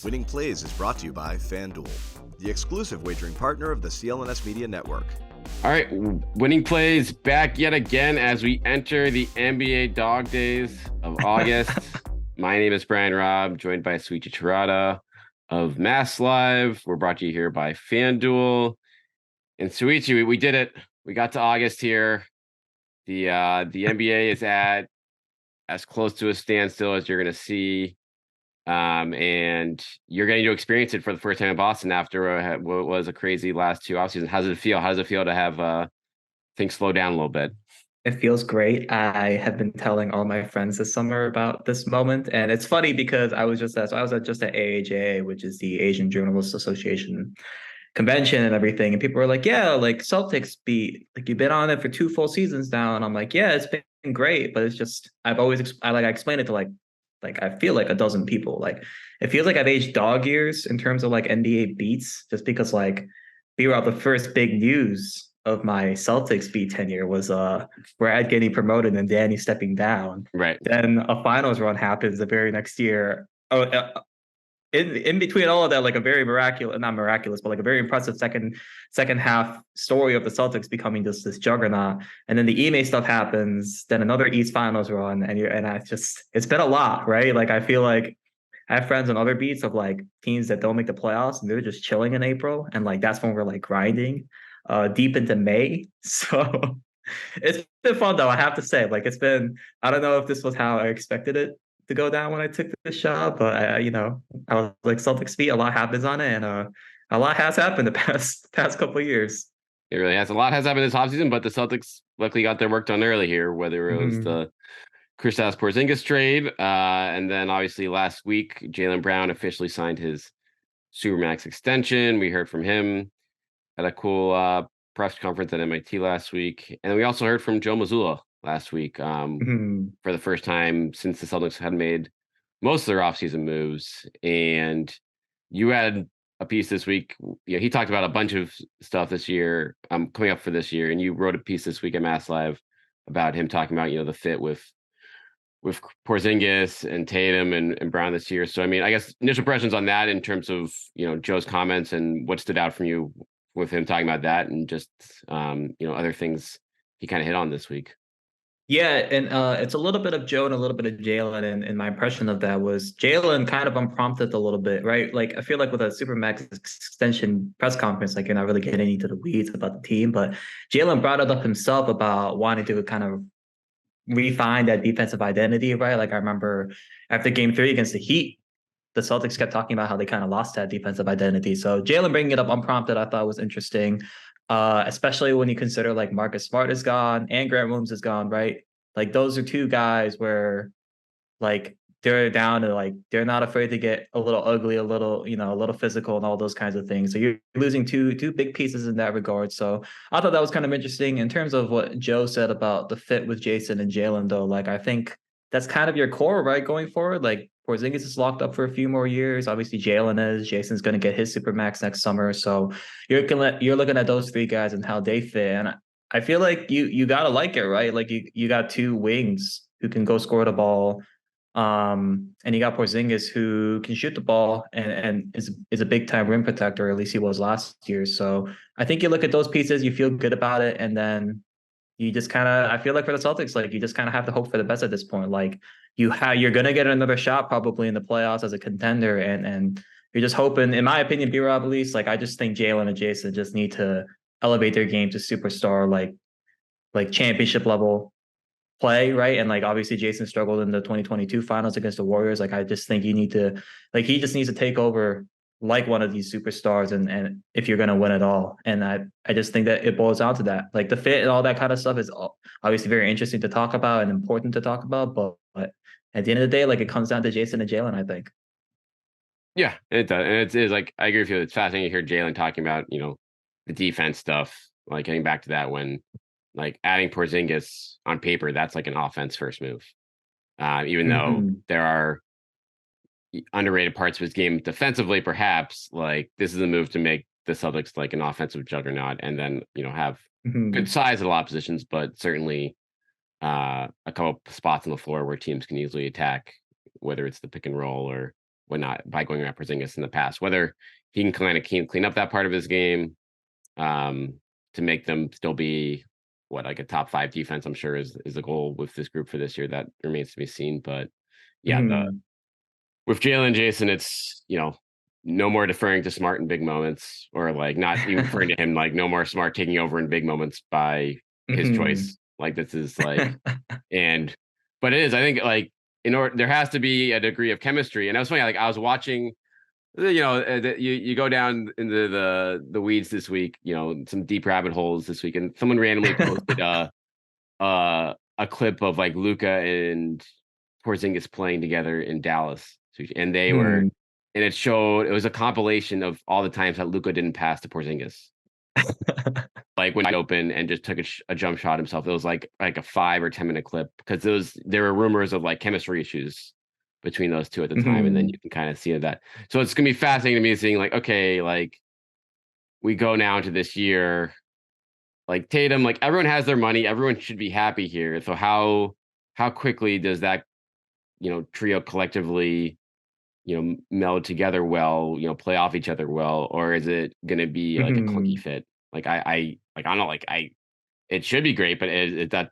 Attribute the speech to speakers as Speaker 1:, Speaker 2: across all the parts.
Speaker 1: Winning Plays is brought to you by FanDuel, the exclusive wagering partner of the CLNS Media Network.
Speaker 2: All right, Winning Plays back yet again as we enter the NBA dog days of August. My name is Brian Robb, joined by Souichi Terada of Mass Live. We're brought to you here by FanDuel. And Souichi, we did it. We got to August here. The NBA is at as close to a standstill as you're going to see. And you're getting to experience it for the first time in Boston after what was a crazy last two offseasons. How does it feel? How does it feel to have things slow down a little bit?
Speaker 3: It feels great. I have been telling all my friends this summer about this moment, and it's funny because I was at AAJA, which is the Asian Journalists Association convention and everything, and people were like, "Yeah, like Celtics beat like you've been on it for 2 full seasons now," and I'm like, "Yeah, it's been great, but it's just I explained it to like I feel like a dozen people. Like it feels like I've aged dog years in terms of like NBA beats, just because like we were out the first big news of my Celtics beat tenure was Brad getting promoted and Danny stepping down.
Speaker 2: Right.
Speaker 3: Then a finals run happens the very next year. In between all of that, like a very not miraculous, but like a very impressive second half story of the Celtics becoming just this juggernaut. And then the Ime stuff happens, then another East Finals run, it's been a lot, right? Like I feel like I have friends on other beats of like teams that don't make the playoffs and they're just chilling in April, and like that's when we're like grinding deep into May. So it's been fun though, I have to say. Like it's been, I don't know if this was how I expected it to go down when I took this job, but I was like Celtics beat, a lot happens on it, and a lot has happened the past couple of years.
Speaker 2: It really has. A lot has happened this offseason, but the Celtics luckily got their work done early here, whether it was the Kristaps Porzingis trade, and then obviously last week, Jaylen Brown officially signed his supermax extension. We heard from him at a cool press conference at MIT last week. And we also heard from Joe Mazzulla last week for the first time since the Celtics had made most of their offseason moves. And you had a piece this week. He talked about a bunch of stuff this year, coming up for this year. And you wrote a piece this week at Mass Live about him talking about, the fit with Porzingis and Tatum and Brown this year. So, I mean, I guess initial impressions on that in terms of, Joe's comments and what stood out from you with him talking about that and just, other things he kind of hit on this week.
Speaker 3: Yeah, and it's a little bit of Joe and a little bit of Jaylen, and my impression of that was Jaylen kind of unprompted a little bit, right? Like I feel like with a Supermax extension press conference, like you're not really getting into the weeds about the team, but Jaylen brought it up himself about wanting to kind of refine that defensive identity, right? Like I remember after Game 3 against the Heat, the Celtics kept talking about how they kind of lost that defensive identity. So Jaylen bringing it up unprompted, I thought was interesting. Especially when you consider like Marcus Smart is gone and Grant Williams is gone, right? Like those are two guys where like they're down to like they're not afraid to get a little ugly, a little physical and all those kinds of things. So you're losing two big pieces in that regard. So I thought that was kind of interesting in terms of what Joe said about the fit with Jason and Jaylen though. Like I think that's kind of your core, right, going forward. Like Porzingis is locked up for a few more years. Obviously, Jaylen is. Jason's going to get his supermax next summer. So you're looking at those three guys and how they fit. And I feel like you gotta like it, right? Like you got two wings who can go score the ball, and you got Porzingis who can shoot the ball and is a big time rim protector. At least he was last year. So I think you look at those pieces, you feel good about it, and then you just kind of, I feel like for the Celtics, like you just kind of have to hope for the best at this point. Like you're going to get another shot probably in the playoffs as a contender. And you're just hoping, in my opinion, B-Rob at least, like I just think Jaylen and Jason just need to elevate their game to superstar, like championship level play. Right. And like, obviously Jason struggled in the 2022 finals against the Warriors. Like, I just think he just needs to take over like one of these superstars and if you're going to win it all. And I just think that it boils down to that. Like the fit and all that kind of stuff is obviously very interesting to talk about and important to talk about, but at the end of the day, like it comes down to Jason and Jaylen, I think.
Speaker 2: Yeah, it does. And it's like, I agree with you. It's fascinating to hear Jaylen talking about, the defense stuff, like getting back to that when like adding Porzingis on paper, that's like an offense first move. Even though there are underrated parts of his game defensively, perhaps, like this is a move to make the Celtics like an offensive juggernaut and then, have good size at a lot of positions, but certainly a couple spots on the floor where teams can easily attack, whether it's the pick and roll or whatnot by going around Porzingis in the past. Whether he can kind of clean up that part of his game to make them still be like a top 5 defense, I'm sure is the goal with this group for this year. That remains to be seen. But yeah, with Jaylen, Jason, it's, no more deferring to Smart in big moments, or like not even referring to him, like no more Smart taking over in big moments by his choice. Like this is like, but it is, I think, like there has to be a degree of chemistry. And that was funny. Like I was watching, you go down into the weeds this week, some deep rabbit holes this week, and someone randomly posted a clip of like Luka and Porzingis playing together in Dallas, and they were, and it was a compilation of all the times that Luka didn't pass to Porzingis, like when he open and just took a jump shot himself. It was like a 5 or 10 minute clip, because there were rumors of like chemistry issues between those two at the time, and then you can kind of see that. So it's gonna be fascinating to me seeing like, okay, like we go now into this year, like Tatum, like everyone has their money, everyone should be happy here. So how quickly does that trio collectively meld together well, play off each other well, or is it going to be like a clunky fit? Like I don't know, like it should be great, but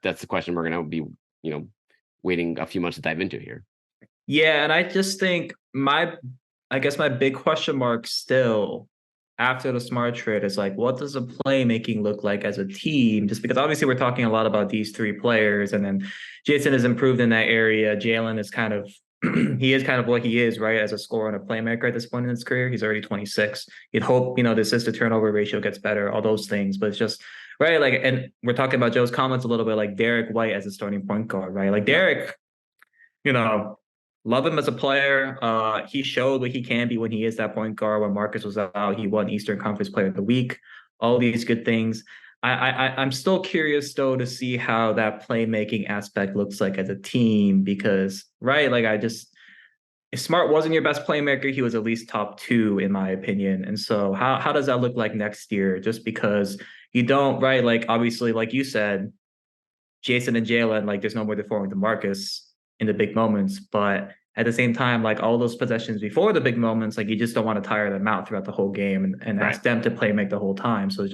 Speaker 2: that's the question we're going to be waiting a few months to dive into here.
Speaker 3: Yeah, and I just think I guess my big question mark still after the Smart trade is like, what does the playmaking look like as a team? Just because obviously we're talking a lot about these 3 players, and then Jason has improved in that area. Jaylen is kind of he is kind of what he is, right, as a scorer and a playmaker at this point in his career. He's already 26. You'd hope, the assist to turnover ratio gets better, all those things. But it's just, right, like, and we're talking about Joe's comments a little bit, like Derrick White as a starting point guard, right? Like Derrick, love him as a player. He showed what he can be when he is that point guard. When Marcus was out, he won Eastern Conference Player of the Week. All these good things. I'm still curious though to see how that playmaking aspect looks like as a team, because right, like if Smart wasn't your best playmaker, he was at least top 2 in my opinion. And so how does that look like next year? Just because you don't, right, like obviously, like you said, Jason and Jaylen, like there's no more deferring to Marcus in the big moments, but at the same time, like all those possessions before the big moments, like you just don't want to tire them out throughout the whole game and ask them to play make the whole time. So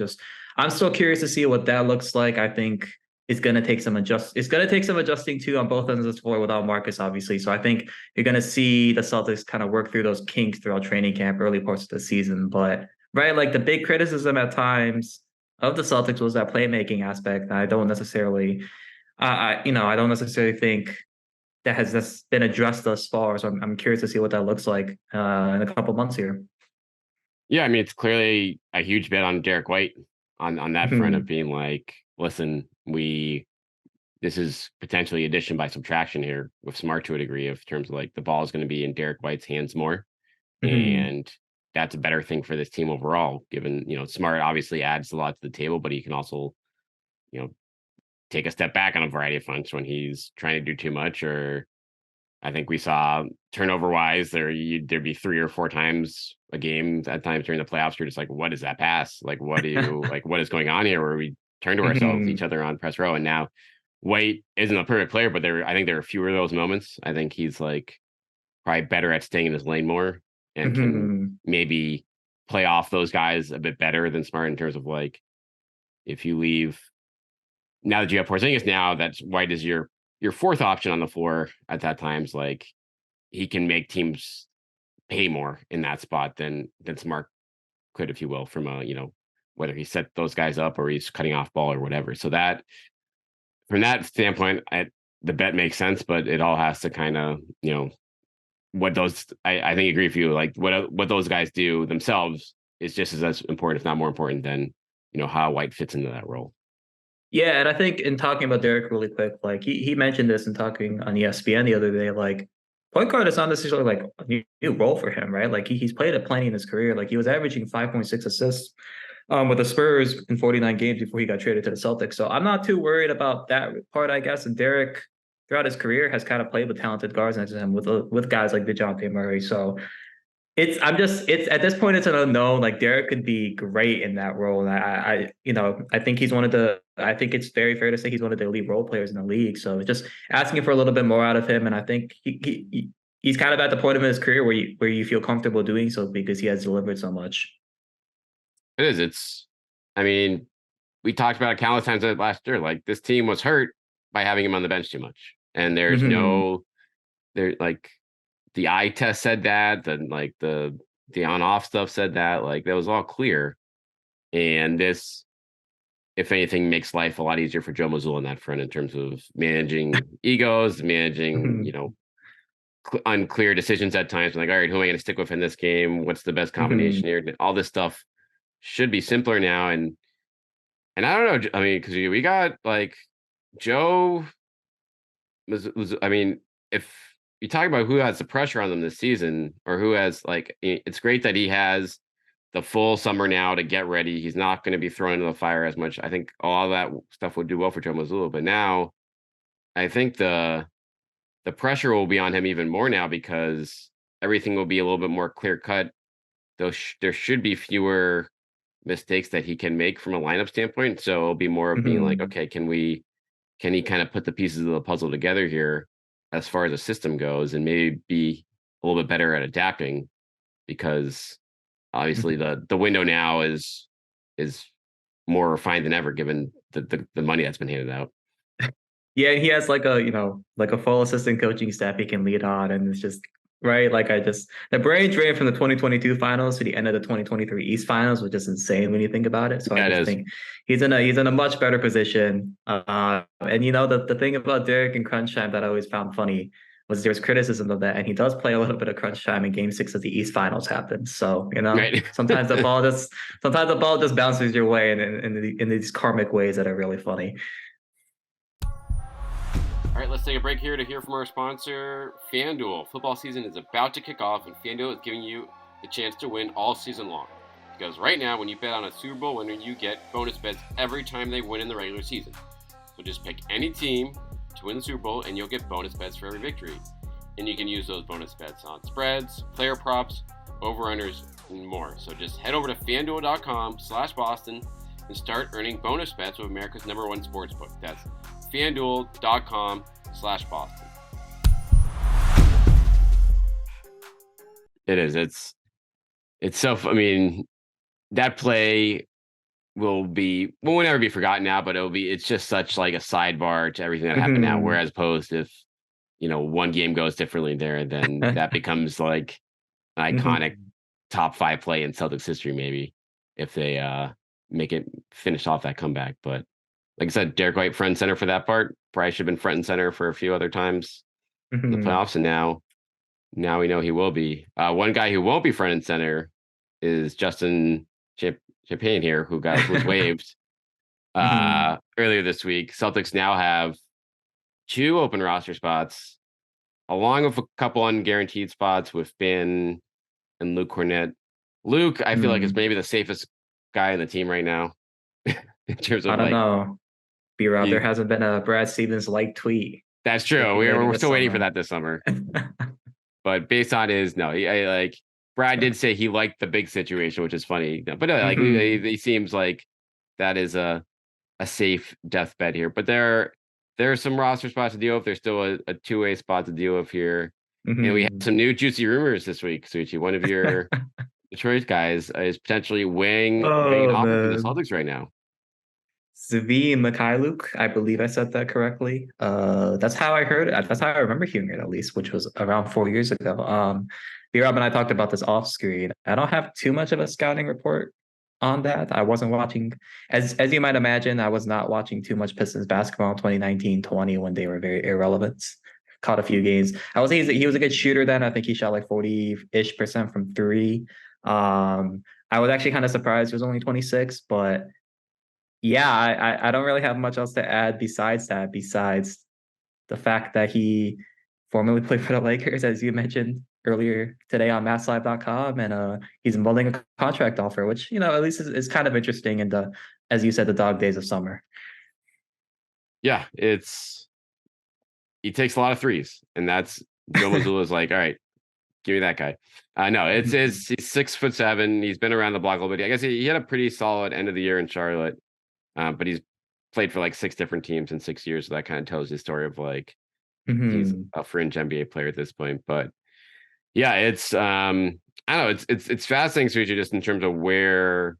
Speaker 3: I'm still curious to see what that looks like. I think it's going to take some adjusting too on both ends of the floor without Marcus, obviously. So I think you're going to see the Celtics kind of work through those kinks throughout training camp, early parts of the season. But right, like the big criticism at times of the Celtics was that playmaking aspect. I don't necessarily think that has just been addressed thus far. So I'm curious to see what that looks like in a couple months here.
Speaker 2: Yeah, I mean, it's clearly a huge bet on Derrick White on that front of being like, listen, this is potentially addition by subtraction here with Smart to a degree, of terms of like the ball is going to be in Derrick White's hands more. And that's a better thing for this team overall, given, Smart obviously adds a lot to the table, but he can also, take a step back on a variety of fronts when he's trying to do too much. Or I think we saw turnover wise there'd be 3 or 4 times a game at times during the playoffs. You're just like, what is that pass? Like, what is going on here? Where we turn to ourselves, each other on press row. And now White isn't a perfect player, but I think there are fewer of those moments. I think he's like probably better at staying in his lane more, and can maybe play off those guys a bit better than Smart, in terms of like, if you leave, now that you have Porzingis, now that's White is your 4th option on the floor at that times, like he can make teams pay more in that spot than Smart could, if you will, from a, whether he set those guys up or he's cutting off ball or whatever. So that, from that standpoint, the bet makes sense, but it all has to kind of, what those, I think I agree with you, like what those guys do themselves is just as important, if not more important, than, how White fits into that role.
Speaker 3: Yeah, and I think in talking about Derrick really quick, like he mentioned this in talking on ESPN the other day, like point guard is not necessarily like a new role for him, right? Like he's played it plenty in his career. Like he was averaging 5.6 assists with the Spurs in 49 games before he got traded to the Celtics. So I'm not too worried about that part, I guess. And Derrick, throughout his career, has kind of played with talented guards next to him, with guys like DeJounte Murray. So it's at this point, it's an unknown. Like Derrick could be great in that role. And I think I think it's very fair to say he's one of the elite role players in the league. So just asking for a little bit more out of him. And I think he's kind of at the point of his career where you feel comfortable doing so because he has delivered so much.
Speaker 2: It is. I mean, we talked about it countless times last year. Like, this team was hurt by having him on the bench too much. And there's like the eye test said that, then like the on off stuff said that, like that was all clear. And this, if anything, makes life a lot easier for Joe Mazzulla on that front in terms of managing egos, managing, unclear decisions at times. Like, all right, who am I going to stick with in this game? What's the best combination here? All this stuff should be simpler now. And I don't know. I mean, because we got like Joe was, I mean, if you talk about who has the pressure on them this season, or who has, like, it's great that he has the full summer now to get ready. He's not going to be thrown into the fire as much. I think all that stuff would do well for Joe Mazzulla. But now I think the pressure will be on him even more now, because everything will be a little bit more clear cut. There should be fewer mistakes that he can make from a lineup standpoint. So it'll be more of being like, okay, can he kind of put the pieces of the puzzle together here as far as the system goes, and maybe be a little bit better at adapting, because obviously the window now is more refined than ever, given the money that's been handed out.
Speaker 3: Yeah, he has like a full assistant coaching staff he can lead on, and it's just right. Like the brain drain from the 2022 finals to the end of the 2023 East finals was just insane when you think about it. So I just think he's in a much better position. And the thing about Derrick and crunch time that I always found funny was there's criticism of that, and he does play a little bit of crunch time in Game 6 of the East finals happened. So
Speaker 2: Right.
Speaker 3: sometimes the ball just bounces your way in these karmic ways that are really funny.
Speaker 2: All right, let's take a break here to hear from our sponsor, FanDuel. Football season is about to kick off, and FanDuel is giving you the chance to win all season long. Because right now, when you bet on a Super Bowl winner, you get bonus bets every time they win in the regular season. So just pick any team to win the Super Bowl, and you'll get bonus bets for every victory. And you can use those bonus bets on spreads, player props, over-unders, and more. So just head over to FanDuel.com/Boston and start earning bonus bets with America's #1 sportsbook. That's FanDuel.com/Boston. It is. It's so. I mean, that play will never be forgotten now, but it's just such like a sidebar to everything that happened now. Whereas opposed if one game goes differently there, then that becomes like an iconic top 5 play in Celtics history, maybe, if they finish off that comeback. But like I said, Derrick White front and center for that part. Probably should have been front and center for a few other times in the playoffs, and now we know he will be. One guy who won't be front and center is Justin Champagne here, who was waived earlier this week. Celtics now have 2 open roster spots, along with a couple unguaranteed spots with Ben and Luke Cornett. Luke, I feel like, is maybe the safest guy in the team right now. In terms of, I
Speaker 3: don't know. B-Rob, there hasn't been a Brad Stevens-like tweet.
Speaker 2: That's true. We're still waiting for that this summer. But based on Brad did say he liked the big situation, which is funny. But he seems like that is a safe deathbed here. But there are some roster spots to deal with. There's still a 2-way spot to deal with here. And we have some new juicy rumors this week, Souichi. One of your Detroit guys is potentially weighing an offer for the Celtics right now.
Speaker 3: Svi Mikhailuk, I believe I said that correctly. That's how I heard it. That's how I remember hearing it, at least, which was around 4 years ago. B-Rob and I talked about this off screen. I don't have too much of a scouting report on that. I wasn't watching, as you might imagine, I was not watching too much Pistons basketball in 2019-20 when they were very irrelevant. Caught a few games. He was a good shooter then. I think he shot like 40-ish% from 3. I was actually kind of surprised he was only 26, but yeah, I don't really have much else to add besides the fact that he formerly played for the Lakers, as you mentioned earlier today on MassLive.com, and he's mulling a contract offer, which at least is kind of interesting in as you said, the dog days of summer.
Speaker 2: Yeah, he takes a lot of threes, and that's Joe Mazzulla's like, all right, give me that guy. No, he's 6'7". He's been around the block a little bit. I guess he had a pretty solid end of the year in Charlotte, but he's played for like 6 different teams in 6 years. So that kind of tells the story of like he's a fringe NBA player at this point. But Yeah, it's I don't know, it's fascinating, Suji, just in terms of where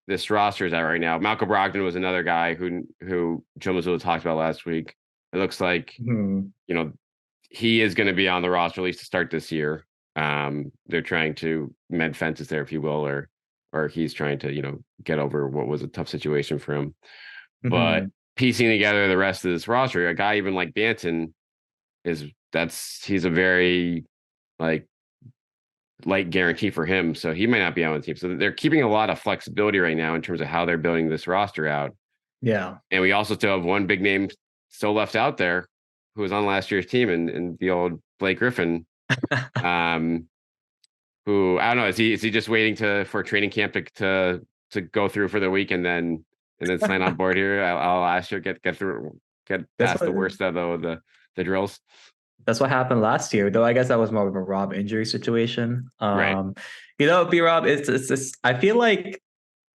Speaker 2: this roster is at right now. Malcolm Brogdon was another guy who Joe Mazzulla talked about last week. It looks like,
Speaker 3: Mhm.
Speaker 2: you know, he is going to be on the roster at least to start this year. They're trying to mend fences there, if you will, or he's trying to, get over what was a tough situation for him. But
Speaker 3: Mhm.
Speaker 2: piecing together the rest of this roster, a guy even like Banton he's a very like light guarantee for him, so he might not be on the team. So they're keeping a lot of flexibility right now in terms of how they're building this roster out.
Speaker 3: Yeah.
Speaker 2: And we also still have one big name still left out there who was on last year's team and the old Blake Griffin. Um, who I don't know, is he just waiting for training camp to go through for the week and then sign on board here? I'll ask you get
Speaker 3: That's
Speaker 2: past
Speaker 3: what
Speaker 2: the worst of the drills.
Speaker 3: that's what happened last year, though I guess that was more of a Rob injury situation.
Speaker 2: Right.
Speaker 3: B Rob, it's just I feel like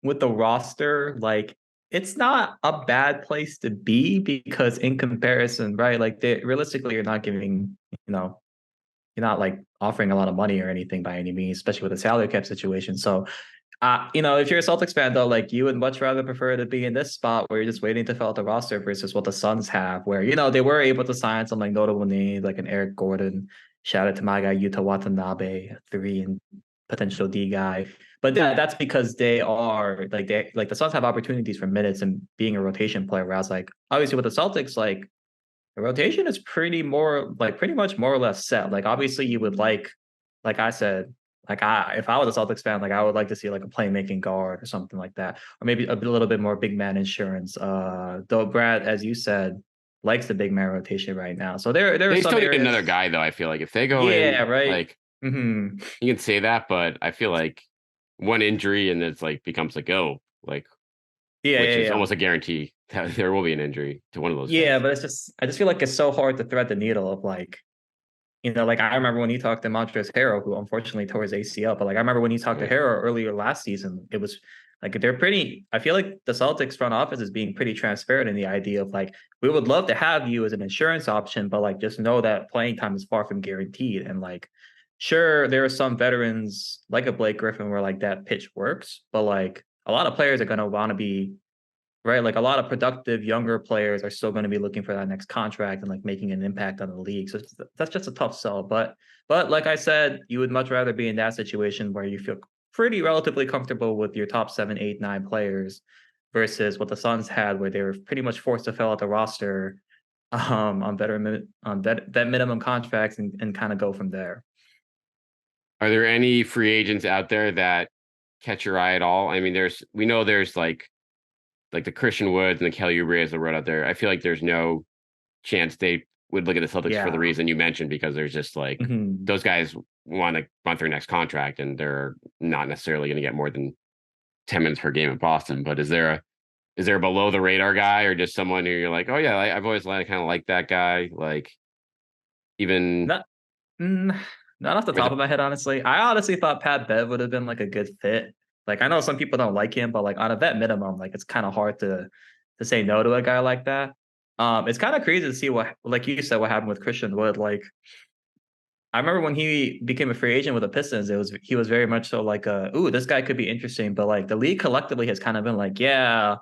Speaker 3: with the roster, like it's not a bad place to be because in comparison, right? Like realistically, you're not giving, you know, you're not like offering a lot of money or anything by any means, especially with the salary cap situation. So if you're a Celtics fan though, like you would much rather prefer to be in this spot where you're just waiting to fill out the roster versus what the Suns have, where they were able to sign some like notable names like an Eric Gordon. Shout out to my guy Yuta Watanabe, 3 and potential D guy. But yeah, that's because they the Suns have opportunities for minutes and being a rotation player. Whereas like obviously with the Celtics, like the rotation is pretty much more or less set. Like obviously you would like I said, like if I was a Celtics fan, like I would like to see like a playmaking guard or something like that, or maybe little bit more big man insurance. Though Brad, as you said, likes the big man rotation right now. So there are
Speaker 2: They
Speaker 3: some
Speaker 2: still need another
Speaker 3: areas.
Speaker 2: guy though. I feel like if they go
Speaker 3: Yeah,
Speaker 2: in,
Speaker 3: right.
Speaker 2: like
Speaker 3: Hmm.
Speaker 2: you can say that, but I feel like one injury and it's like becomes like
Speaker 3: Yeah,
Speaker 2: which
Speaker 3: yeah,
Speaker 2: is
Speaker 3: yeah.
Speaker 2: almost a guarantee that there will be an injury to one of those
Speaker 3: Yeah,
Speaker 2: guys.
Speaker 3: but I just feel like it's so hard to thread the needle of like like I remember when he talked to Montrezl Harrell, who unfortunately tore his ACL. But like I remember when he talked to
Speaker 2: Right.
Speaker 3: Harrell earlier last season, it was like they're pretty. I feel like the Celtics front office is being pretty transparent in the idea of like we would love to have you as an insurance option, but like just know that playing time is far from guaranteed. And like, sure, there are some veterans like a Blake Griffin where like that pitch works, but like a lot of players are going to want to be right? Like a lot of productive younger players are still going to be looking for that next contract and like making an impact on the league. So that's just a tough sell. But like I said, you would much rather be in that situation where you feel pretty relatively comfortable with your top 7, 8, 9 players versus what the Suns had, where they were pretty much forced to fill out the roster on that minimum contracts and kind of go from there.
Speaker 2: Are there any free agents out there that catch your eye at all? I mean, we know there's like the Christian Woods and the Kelly Oubre's that were out there. I feel like there's no chance they would look at the Celtics for the
Speaker 3: Yeah.
Speaker 2: reason you mentioned because there's just like
Speaker 3: Mhm.
Speaker 2: those guys want to run their next contract and they're not necessarily going to get more than 10 minutes per game in Boston. But is there a below the radar guy or just someone who you're like, oh yeah, I've always kind of liked that guy, like even
Speaker 3: Not Mm, not off the
Speaker 2: or
Speaker 3: top
Speaker 2: the
Speaker 3: of my head, honestly. I honestly thought Pat Bev would have been like a good fit. Like I know some people don't like him, but like on a vet minimum, like it's kind of hard to say no to a guy like that. It's kind of crazy to see what, like you said, what happened with Christian Wood. Like I remember when he became a free agent with the Pistons, he was very much so like, ooh, this guy could be interesting. But like the league collectively has kind of been like, yeah,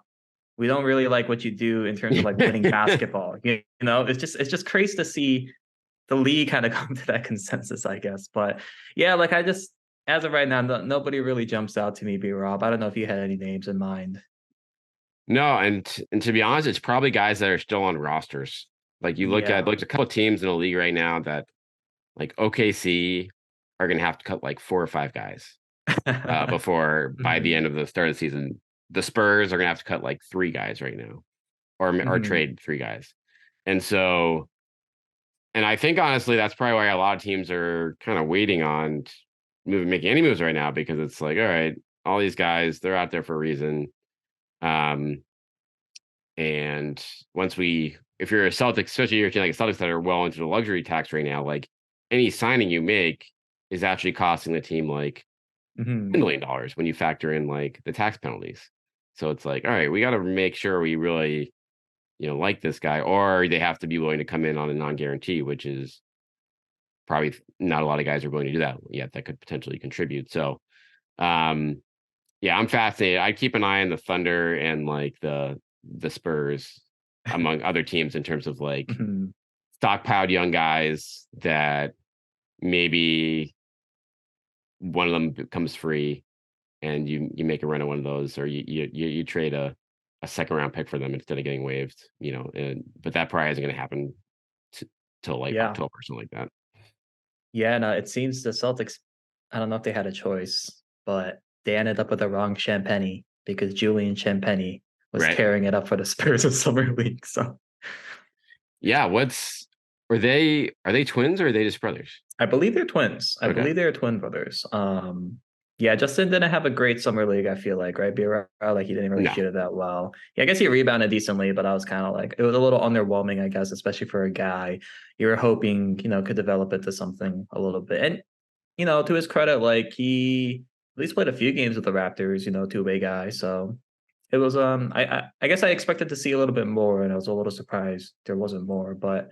Speaker 3: we don't really like what you do in terms of like winning basketball. It's just crazy to see the league kind of come to that consensus, I guess. But yeah, like I just as of right now, nobody really jumps out to me, B Rob. I don't know if you had any names in mind.
Speaker 2: no, and to be honest, it's probably guys that are still on rosters. Like you look at
Speaker 3: Yeah.
Speaker 2: like a couple of teams in the league right now that like OKC are going to have to cut like 4 or 5 guys before by the
Speaker 3: Mhm.
Speaker 2: end of the start of the season. The Spurs are going to have to cut like 3 guys right now, or
Speaker 3: Mhm.
Speaker 2: trade 3 guys, and so and I think honestly that's probably why a lot of teams are kind of waiting on making any moves right now because it's like all right, all these guys they're out there for a reason, um, and if you're a Celtics, especially if you're like a Celtics that are well into the luxury tax right now, like any signing you make is actually costing the team like
Speaker 3: Mhm.
Speaker 2: $10 million when you factor in like the tax penalties. So it's like, all right, we got to make sure we really, like this guy, or they have to be willing to come in on a non-guarantee, which is probably not a lot of guys are willing to do that yet that could potentially contribute. So, yeah, I'm fascinated. I keep an eye on the Thunder and like the Spurs among other teams in terms of like stockpiled young guys that maybe one of them becomes free and you make a run at one of those, or you trade a second round pick for them instead of getting waived, but that probably isn't going to happen till like October or something like that.
Speaker 3: Yeah, no, it seems the Celtics, I don't know if they had a choice, but they ended up with the wrong Champagny because Julian Champagny was tearing it up for the Spurs in Summer League. So,
Speaker 2: yeah, are they twins or are they just brothers?
Speaker 3: I believe they're twins. I believe they're twin brothers. Yeah, Justin didn't have a great summer league, I feel like, right? Like he didn't really shoot it that well. Yeah, I guess he rebounded decently, but I was kind of like, it was a little underwhelming, I guess, especially for a guy you were hoping, could develop into something a little bit. And, to his credit, like he at least played a few games with the Raptors, two-way guy. So it was I guess I expected to see a little bit more, and I was a little surprised there wasn't more. But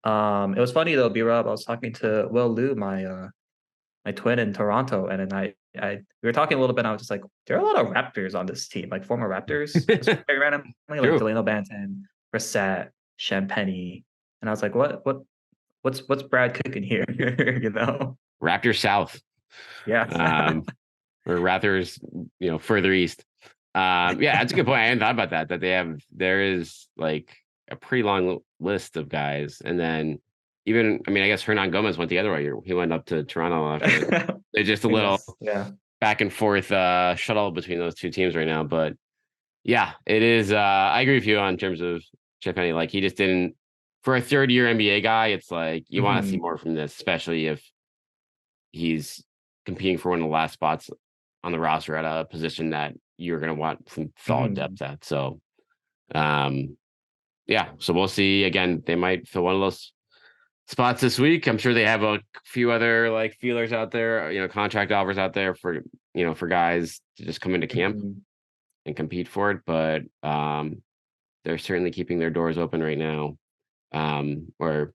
Speaker 3: it was funny though, B-Rob. I was talking to Will Liu, my twin in Toronto, and then we were talking a little bit. And I was just like, there are a lot of Raptors on this team, like former Raptors, just very randomly, like Delano Banton, Brissett, Champagny, and I was like, what's Brad cooking here?
Speaker 2: Raptors South, or Raptors, further east. Yeah, that's a good point. I hadn't thought about that. There is like a pretty long list of guys, and then even, I guess Hernan Gomez went the other way. He went up to Toronto after. They're just a little back and forth shuttle between those two teams right now. But yeah, it is. I agree with you on terms of Champagny. Like he just didn't, for a third-year NBA guy, it's like you want to see more from this, especially if he's competing for one of the last spots on the roster at a position that you're going to want some solid depth at. So, yeah. So we'll see. Again, they might fill one of those spots this week. I'm sure they have a few other like feelers out there, contract offers out there for guys to just come into camp and compete for it. But they're certainly keeping their doors open right now, or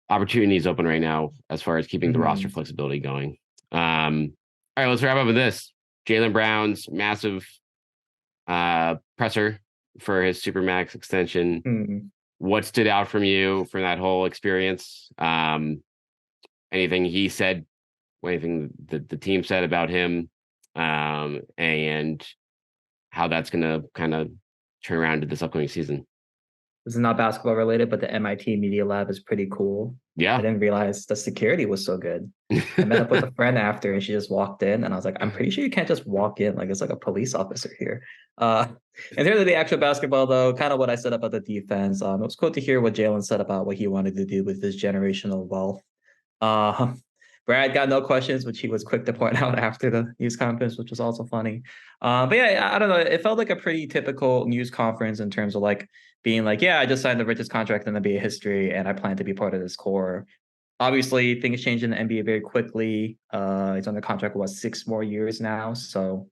Speaker 2: opportunities open right now as far as keeping the roster flexibility going. All right, let's wrap up with this. Jaylen Brown's massive presser for his supermax extension. What stood out from you from that whole experience? Anything he said, anything the team said about him, and how that's going to kind of turn around to this upcoming season?
Speaker 3: This is not basketball related, but the MIT Media Lab is pretty cool.
Speaker 2: Yeah.
Speaker 3: I didn't realize the security was so good. I met up with a friend after, and she just walked in, and I was like, I'm pretty sure you can't just walk in like it's like a police officer here. In terms of the actual basketball, though, kind of what I said about the defense, it was cool to hear what Jaylen said about what he wanted to do with his generational wealth. Brad got no questions, which he was quick to point out after the news conference, which was also funny. But yeah, I don't know. It felt like a pretty typical news conference in terms of like being like, yeah, I just signed the richest contract in NBA history, and I plan to be part of this core. Obviously, things change in the NBA very quickly. He's under contract for 6 more years now, so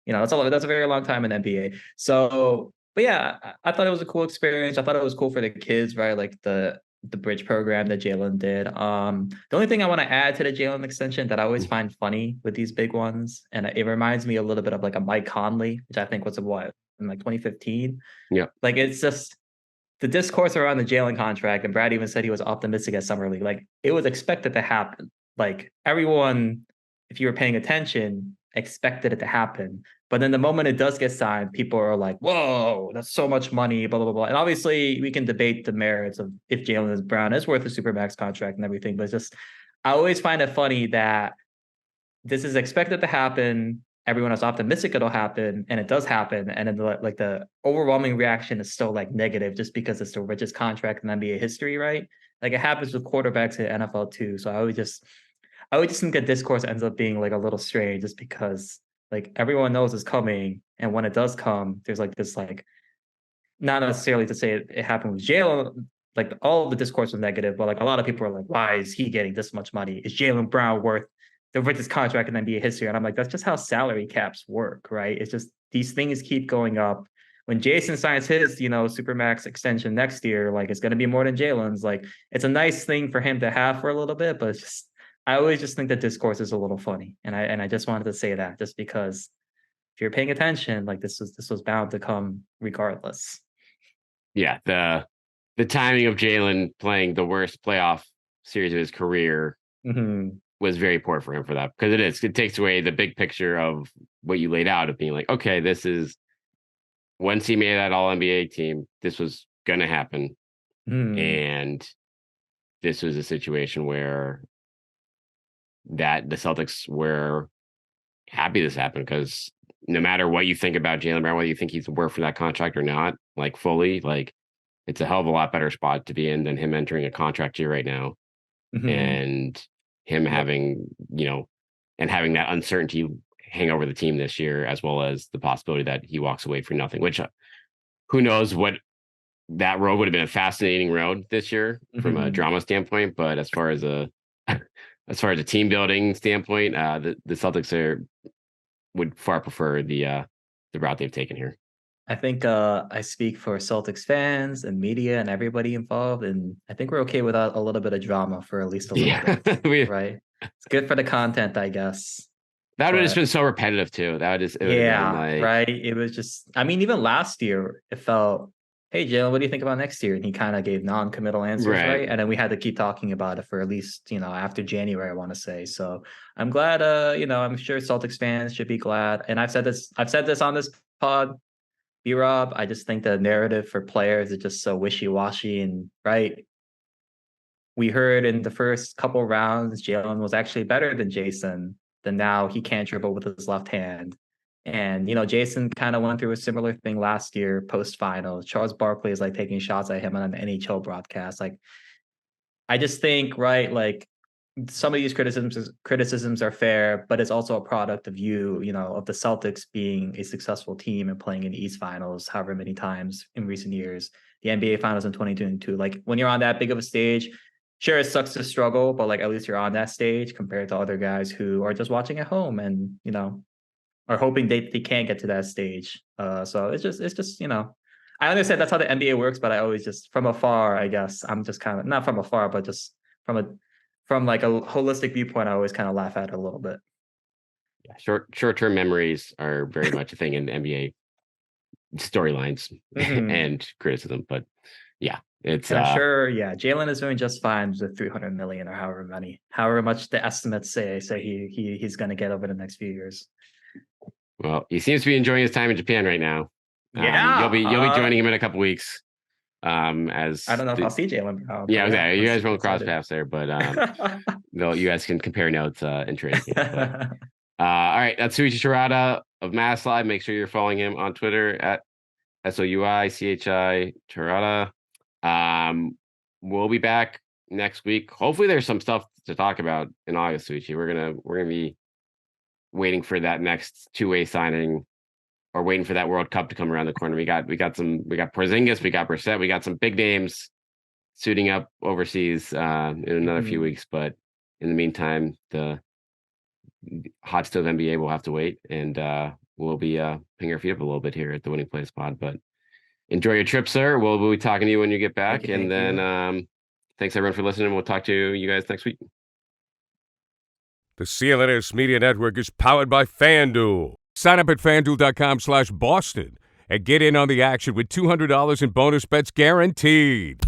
Speaker 3: that's a very long time in NBA. So, but yeah, I thought it was a cool experience. I thought it was cool for the kids, right? Like the bridge program that Jaylen did. The only thing I want to add to the Jaylen extension that I always find funny with these big ones, and it reminds me a little bit of like a Mike Conley, which I think was in like 2015.
Speaker 2: Yeah.
Speaker 3: Like it's just the discourse around the Jaylen contract, and Brad even said he was optimistic at Summer League. Like it was expected to happen. Like everyone, if you were paying attention, expected it to happen. But then the moment it does get signed, people are like, whoa, that's so much money, blah, blah, blah. And obviously we can debate the merits of if Jaylen Brown is worth a supermax contract and everything. But it's just, I always find it funny that this is expected to happen. Everyone is optimistic it'll happen, and it does happen. And then the overwhelming reaction is still like negative just because it's the richest contract in NBA history, right? Like it happens with quarterbacks in NFL too. So I always just think that discourse ends up being like a little strange just because like everyone knows it's coming. And when it does come, there's like this, like, not necessarily to say it happened with Jaylen, like all of the discourse was negative, but like a lot of people are like, why is he getting this much money? Is Jaylen Brown worth the richest contract in NBA history? And I'm like, that's just how salary caps work, right? It's just these things keep going up. when Jason signs his, supermax extension next year, like it's going to be more than Jaylen's. Like it's a nice thing for him to have for a little bit, but it's just I always just think the discourse is a little funny, and I just wanted to say that just because if you're paying attention, like this was bound to come regardless.
Speaker 2: Yeah, the timing of Jaylen playing the worst playoff series of his career was very poor for him for that, because it takes away the big picture of what you laid out of being like, okay, this is once he made that all NBA team, this was gonna happen. And this was a situation where that the Celtics were happy this happened, because no matter what you think about Jaylen Brown, whether you think he's worth for that contract or not, like fully, like it's a hell of a lot better spot to be in than him entering a contract year right now. And him having, and having that uncertainty hang over the team this year, as well as the possibility that he walks away for nothing, which who knows what that road would have been. A fascinating road this year from a drama standpoint, but as far as a team building standpoint, the Celtics would far prefer the route they've taken here.
Speaker 3: I think I speak for Celtics fans and media and everybody involved, and I think we're okay without a little bit of drama for at least a little bit, right? It's good for the content, I guess.
Speaker 2: That would have just been so repetitive too. That would just
Speaker 3: right. It was just, I mean, even last year it felt, hey Jaylen, what do you think about next year? And he kind of gave non-committal answers, right? And then we had to keep talking about it for at least, after January, I want to say. So I'm glad, I'm sure Celtics fans should be glad. And I've said this on this pod, B-Rob, I just think the narrative for players is just so wishy-washy, and right. We heard in the first couple rounds, Jaylen was actually better than Jason. Then now he can't dribble with his left hand. And, Jason kind of went through a similar thing last year, post-finals. Charles Barkley is like taking shots at him on an NHL broadcast. Like, I just think, right, like some of these criticisms are fair, but it's also a product of of the Celtics being a successful team and playing in the East Finals however many times in recent years, the NBA Finals in 2022. Like when you're on that big of a stage, sure, it sucks to struggle, but like at least you're on that stage compared to other guys who are just watching at home and are hoping they can't get to that stage. So it's just I understand that's how the NBA works, but I always just from afar, I guess I'm just kind of not from afar, but just from like a holistic viewpoint, I always kind of laugh at it a little bit.
Speaker 2: Yeah, short-term memories are very much a thing in NBA storylines and criticism, but yeah, it's
Speaker 3: I'm sure. Yeah, Jaylen is doing just fine with $300 million or however much the estimates say he's going to get over the next few years.
Speaker 2: Well, he seems to be enjoying his time in Japan right now.
Speaker 3: Yeah,
Speaker 2: you'll be joining him in a couple weeks. As
Speaker 3: I don't know if I'll see Jaylen Brown.
Speaker 2: Yeah, exactly. You guys will cross paths there, but you guys can compare notes in training camp. All right, that's Souichi Terada of Mass Live. Make sure you're following him on Twitter at SOUICHI Terada. We'll be back next week. Hopefully, there's some stuff to talk about in August, Souichi. We're gonna be waiting for that next two-way signing, or waiting for that World Cup to come around the corner. We got Porzingis, we got Brissett, we got some big names suiting up overseas in another few weeks. But in the meantime, the hot stove NBA will have to wait, and we'll be picking our feet up a little bit here at the Winning Plays Pod. But enjoy your trip, sir. We'll be talking to you when you get back. Thank you. Thanks everyone for listening. We'll talk to you guys next week.
Speaker 4: The CLNS Media Network is powered by FanDuel. Sign up at FanDuel.com/Boston and get in on the action with $200 in bonus bets guaranteed.